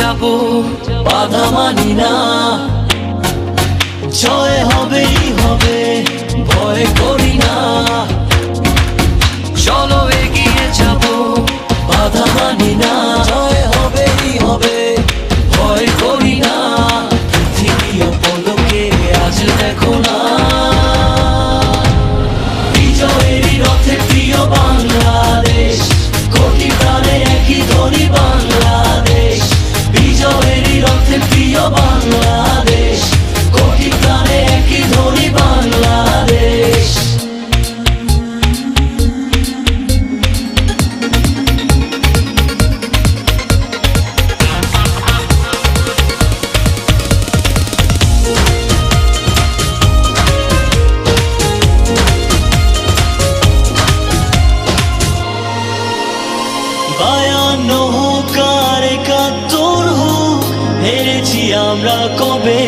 যাব, বাধা মানি না। জয় হবেই হবে, ভয় করি না। চলো এগিয়ে যাব, বাধা মানি না। জয় হবেই হবে, ভয় করি না। পৃথিবী পলকে আজ দেখো না, বিজয়েরই রথে প্রিয় বাংলাদেশ। কোটি প্রাণে একই ধ্বনি বাংলাদেশ। বিজয়েরই রথে প্রিয় বাংলাদেশ। কোটি প্রাণে একই ধ্বনি বাংলাদেশ। বায়ান্ন হোক আর ৭১ হোক, হেরেছি আমরা কবে?